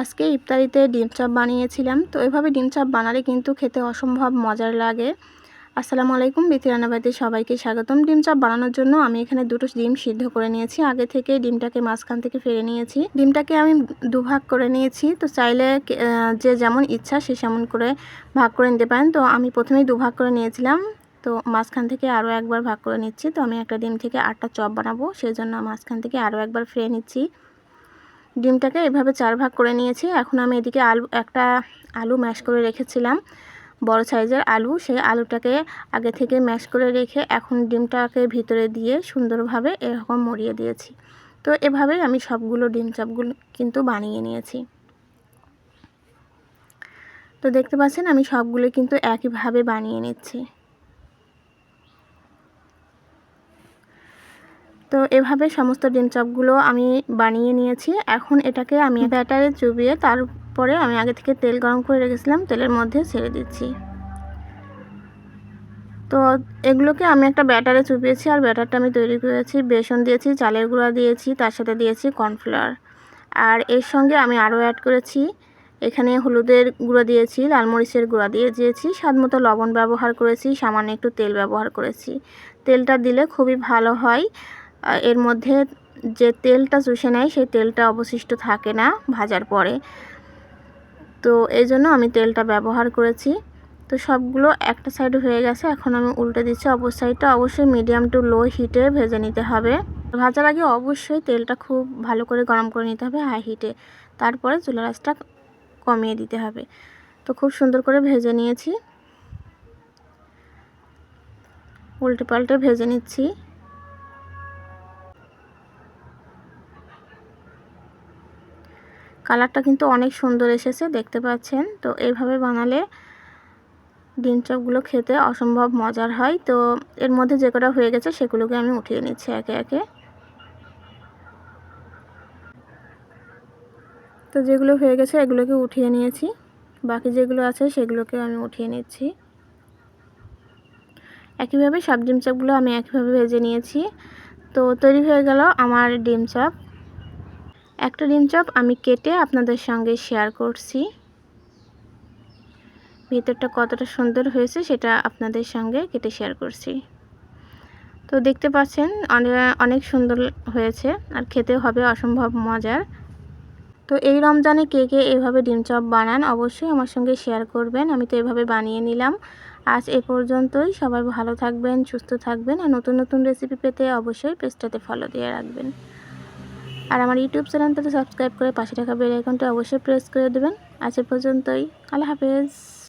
আজকে ইফতারিতে ডিম চপ বানিয়েছিলাম। তো এভাবে ডিম চপ বানালে কিন্তু খেতে অসম্ভব মজার লাগে। আসসালামু আলাইকুম, বিথি রান্নাবাড়িতে সবাইকে স্বাগতম। ডিম চপ বানানোর জন্য আমি এখানে দুটো ডিম সিদ্ধ করে নিয়েছি। আগে থেকে ডিমটাকে মাঝখান থেকে ফেলে নিয়েছি। ডিমটাকে আমি দুভাগ করে নিয়েছি। তো চাইলে যে যেমন ইচ্ছা সে যেমন করে ভাগ করে নিতে পারেন। তো আমি প্রথমেই দুভাগ করে নিয়েছিলাম। তো মাঝখান থেকে আরও একবার ভাগ করে নিচ্ছি। তো আমি একটা ডিম থেকে 8টা চপ বানাবো, সেই জন্য মাঝখান থেকে আরও একবার ফেলে নিচ্ছি। ডিমটাকে এভাবে 4 ভাগ করে নিয়েছি। এখন আমি এদিকে একটা আলু ম্যাশ করে রেখেছিলাম, বড় সাইজের আলু। সেই আলুটাকে আগে থেকে ম্যাশ করে রেখে এখন ডিমটাকে ভিতরে দিয়ে সুন্দরভাবে এরকম মুড়িয়ে দিয়েছি। তো এভাবেই আমি সবগুলো ডিম চপগুলো কিন্তু বানিয়ে নিয়েছি। তো দেখতে পাচ্ছেন আমি সবগুলো কিন্তু একইভাবে বানিয়ে নিচ্ছি। তো এভাবে সমস্ত ডিম চপগুলো আমি বানিয়ে নিয়েছি। এখন এটাকে আমি ব্যাটারে চুবিয়ে তারপরে আমি আগে থেকে তেল গরম করে রেখেছিলাম, তেলের মধ্যে ছেড়ে দিচ্ছি। তো এগুলোকে আমি একটা ব্যাটারে চুবিয়েছি, আর ব্যাটারটা আমি তৈরি করেছি, বেসন দিয়েছি, চালের গুঁড়া দিয়েছি, তার সাথে দিয়েছি কর্নফ্লাওয়ার। আর এর সঙ্গে আমি আরও অ্যাড করেছি, এখানে হলুদের গুঁড়া দিয়েছি, লাল মরিচের গুঁড়া দিয়েছি, স্বাদমতো লবণ ব্যবহার করেছি, সামান্য একটু তেল ব্যবহার করেছি। তেলটা দিলে খুবই ভালো হয়। এর মধ্যে যে তেলটা চুষে নেয় সেই তেলটা অবশিষ্ট থাকে না ভাজার পরে। তো এই জন্য আমি তেলটা ব্যবহার করেছি। তো সবগুলো একটা সাইড হয়ে গেছে, এখন আমি উল্টে দিচ্ছি। অপর সাইডটা অবশ্যই মিডিয়াম টু লো হিটে ভেজে নিতে হবে। ভাজার আগে অবশ্যই তেলটা খুব ভালো করে গরম করে নিতে হবে হাই হিটে, তারপরে চুলার আঁচটা কমিয়ে দিতে হবে। তো খুব সুন্দর করে ভেজে নিয়েছি, উল্টে পাল্টে ভেজে নিচ্ছি। কালারটা কিন্তু অনেক সুন্দর এসেছে, দেখতে পাচ্ছেন। তো এইভাবে বানালে ডিম চপগুলো খেতে অসম্ভব মজার হয়। তো এর মধ্যে যে কটা হয়ে গেছে সেগুলোকে আমি উঠিয়ে নিচ্ছি একে একে। তো যেগুলো হয়ে গেছে এগুলোকে উঠিয়ে নিয়েছি, বাকি যেগুলো আছে সেগুলোকে আমি উঠিয়ে নিচ্ছি। একইভাবে সব ডিম চপগুলো আমি একইভাবে ভেজে নিয়েছি। তো তৈরি হয়ে গেল আমার ডিম চপ। একটা ডিম চপ আমি কেটে আপনাদের সঙ্গে শেয়ার করছি, ভিতরটা কতটা সুন্দর হয়েছে সেটা আপনাদের সঙ্গে কেটে শেয়ার করছি। তো দেখতে পাচ্ছেন অনেক সুন্দর হয়েছে, আর খেতে হবে অসম্ভব মজার। তো এই রমজানে কে কে এভাবে ডিম চপ বানান অবশ্যই আমার সঙ্গে শেয়ার করবেন। আমি তো এভাবে বানিয়ে নিলাম। আজ এ পর্যন্তই। সবাই ভালো থাকবেন, সুস্থ থাকবেন, আর নতুন নতুন রেসিপি পেতে অবশ্যই পেজটাতে ফলো দিয়ে রাখবেন। আর আমার ইউটিউব চ্যানেলটাতে সাবস্ক্রাইব করে পাশে থাকা বেল আইকনটা অবশ্যই প্রেস করে দেবেন। আজ এ পর্যন্তই। আল্লাহ হাফেজ।